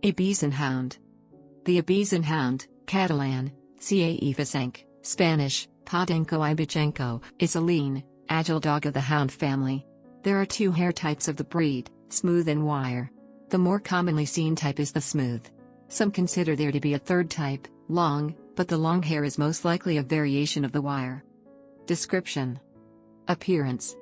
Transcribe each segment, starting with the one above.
Ibizan Hound. The Ibizan Hound, Catalan, ca eivissenc, Spanish, podenco ibicenco, is a lean, agile dog of the hound family. There are two hair types of the breed, smooth and wire. The more commonly seen type is the smooth. Some consider there to be a third type, long, but the long hair is most likely a variation of the wire. Description. Appearance.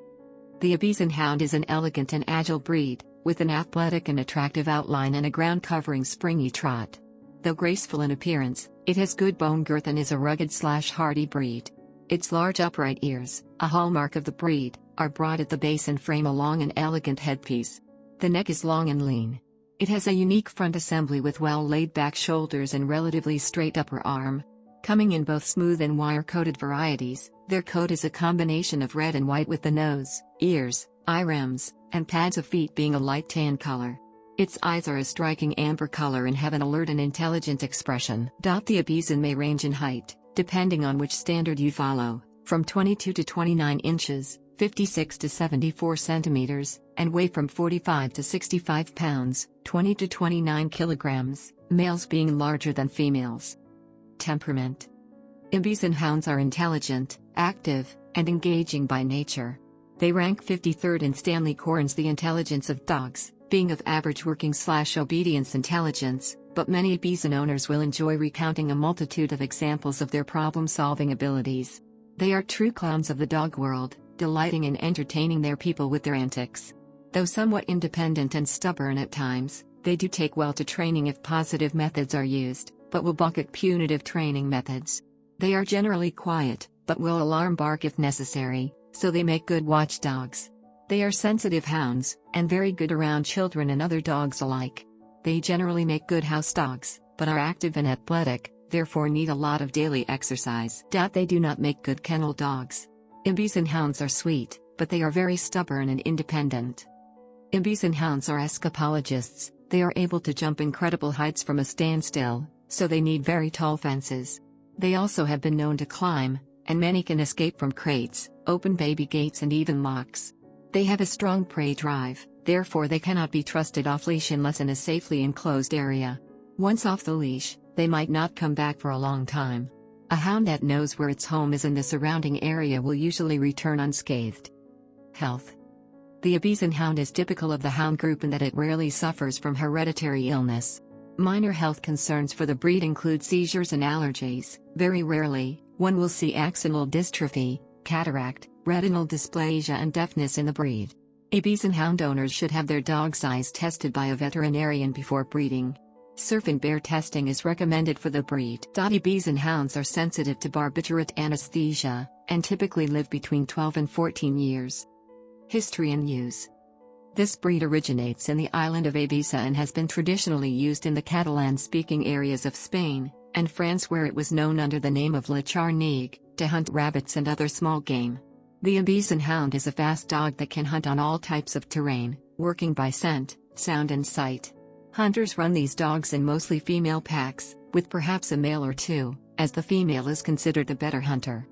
The Ibizan Hound is an elegant and agile breed, with an athletic and attractive outline and a ground-covering springy trot. Though graceful in appearance, it has good bone girth and is a rugged/hardy breed. Its large upright ears, a hallmark of the breed, are broad at the base and frame a long and elegant headpiece. The neck is long and lean. It has a unique front assembly with well-laid-back shoulders and relatively straight upper arm. Coming in both smooth and wire-coated varieties, their coat is a combination of red and white with the nose, ears, eye rims, and pads of feet being a light tan color. Its eyes are a striking amber color and have an alert and intelligent expression. The Ibizan may range in height, depending on which standard you follow, from 22 to 29 inches, 56 to 74 centimeters, and weigh from 45 to 65 pounds, 20 to 29 kilograms, males being larger than females. Temperament. Ibizan Hounds are intelligent, active, and engaging by nature. They rank 53rd in Stanley Coren's The Intelligence of Dogs, being of average working/obedience intelligence, but many Ibizan owners will enjoy recounting a multitude of examples of their problem-solving abilities. They are true clowns of the dog world, delighting in entertaining their people with their antics. Though somewhat independent and stubborn at times, they do take well to training if positive methods are used, but will balk at punitive training methods. They are generally quiet, but will alarm bark if necessary, so they make good watchdogs. They are sensitive hounds, and very good around children and other dogs alike. They generally make good house dogs, but are active and athletic, therefore need a lot of daily exercise. They do not make good kennel dogs. Ibizan Hounds are sweet, but they are very stubborn and independent. Ibizan Hounds are escapologists. They are able to jump incredible heights from a standstill, so they need very tall fences. They also have been known to climb, and many can escape from crates, open baby gates and even locks. They have a strong prey drive, therefore they cannot be trusted off-leash unless in a safely enclosed area. Once off the leash, they might not come back for a long time. A hound that knows where its home is in the surrounding area will usually return unscathed. Health. The Ibizan Hound is typical of the hound group in that it rarely suffers from hereditary illness. Minor health concerns for the breed include seizures and allergies. Very rarely, one will see axonal dystrophy, cataract, retinal dysplasia and deafness in the breed. Ibizan Hound owners should have their dog's eyes tested by a veterinarian before breeding. Surf and bear testing is recommended for the breed. Ibizan Hounds are sensitive to barbiturate anesthesia, and typically live between 12 and 14 years. History and use. This breed originates in the island of Ibiza and has been traditionally used in the Catalan-speaking areas of Spain and France, where it was known under the name of La Charnigue, to hunt rabbits and other small game. The Ibizan Hound is a fast dog that can hunt on all types of terrain, working by scent, sound and sight. Hunters run these dogs in mostly female packs, with perhaps a male or two, as the female is considered the better hunter.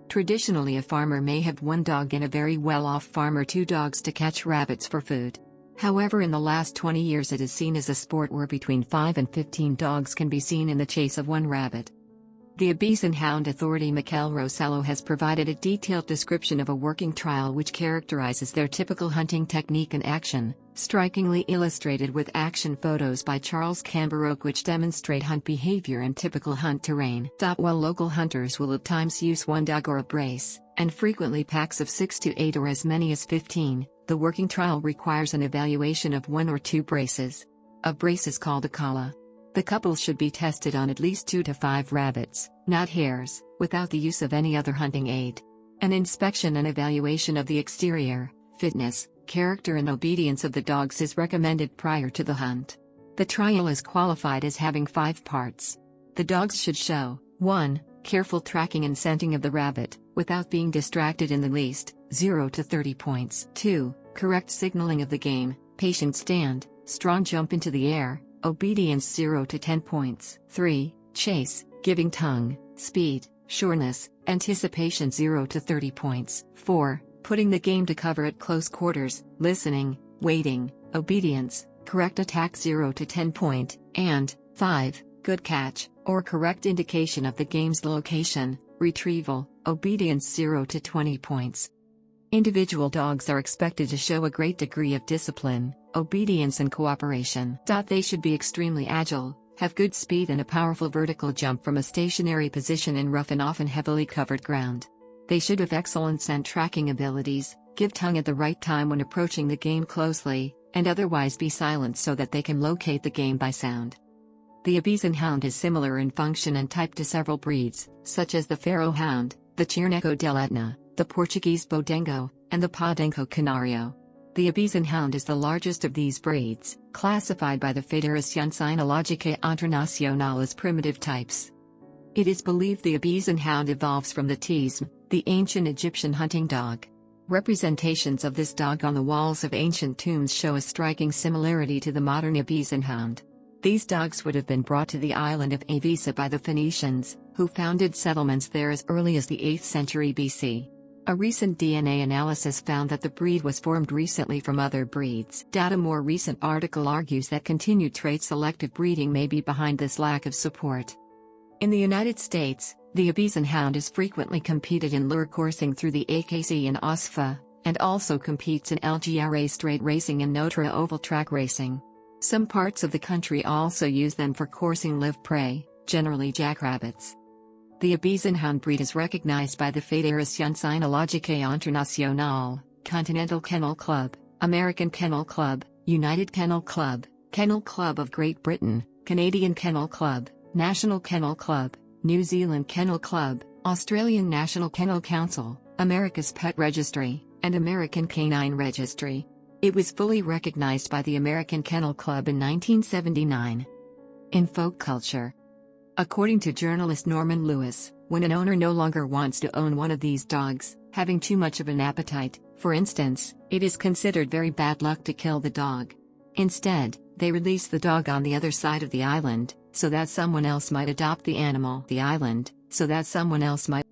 Traditionally, a farmer may have one dog and a very well-off farmer two dogs to catch rabbits for food. However, in the last 20 years it is seen as a sport where between 5 and 15 dogs can be seen in the chase of one rabbit. The Ibizan Hound authority Miquel Rosello has provided a detailed description of a working trial which characterizes their typical hunting technique and action, strikingly illustrated with action photos by Charles Camberoque which demonstrate hunt behavior and typical hunt terrain. While local hunters will at times use one dog or a brace, and frequently packs of 6 to 8 or as many as 15, the working trial requires an evaluation of 1 or 2 braces. A brace is called a calla. The couples should be tested on at least 2 to 5 rabbits, not hares, without the use of any other hunting aid. An inspection and evaluation of the exterior, fitness, character and obedience of the dogs is recommended prior to the hunt. The trial is qualified as having 5 parts. The dogs should show 1. Careful tracking and scenting of the rabbit, without being distracted in the least, 0 to 30 points. 2. Correct signaling of the game, patient stand, strong jump into the air, obedience 0 to 10 points. 3. Chase, giving tongue, speed, sureness, anticipation 0 to 30 points. 4. Putting the game to cover at close quarters, listening, waiting, obedience, correct attack 0 to 10 point, and 5, good catch, or correct indication of the game's location, retrieval, obedience 0 to 20 points. Individual dogs are expected to show a great degree of discipline, obedience and cooperation. They should be extremely agile, have good speed and a powerful vertical jump from a stationary position in rough and often heavily covered ground. They should have excellent scent tracking abilities, give tongue at the right time when approaching the game closely, and otherwise be silent so that they can locate the game by sound. The Ibizan Hound is similar in function and type to several breeds, such as the Faro Hound, the Chirneco dell'Etna, the Portuguese Podenco, and the Podenco Canario. The Ibizan Hound is the largest of these breeds, classified by the Federación Sinologica Internacional as primitive types. It is believed the Ibizan Hound evolves from the Tism, the ancient Egyptian hunting dog. Representations of this dog on the walls of ancient tombs show a striking similarity to the modern Ibizan Hound. These dogs would have been brought to the island of Eivissa by the Phoenicians, who founded settlements there as early as the 8th century BC. A recent DNA analysis found that the breed was formed recently from other breeds. A more recent article argues that continued trait selective breeding may be behind this lack of support. In the United States, the Ibizan Hound is frequently competed in lure coursing through the AKC in OSFA, and also competes in LGRA straight racing and Notre oval track racing. Some parts of the country also use them for coursing live prey, generally jackrabbits. The Ibizan Hound breed is recognized by the Federación Sinologica Internacional, Continental Kennel Club, American Kennel Club, United Kennel Club, Kennel Club of Great Britain, Canadian Kennel Club, National Kennel Club, New Zealand Kennel Club, Australian National Kennel Council, America's Pet Registry, and American Canine Registry. It was fully recognized by the American Kennel Club in 1979. In folk culture, according to journalist Norman Lewis, when an owner no longer wants to own one of these dogs, having too much of an appetite, for instance, it is considered very bad luck to kill the dog. Instead, they release the dog on the other side of the island, so that someone else might adopt the animal. The island, so that someone else might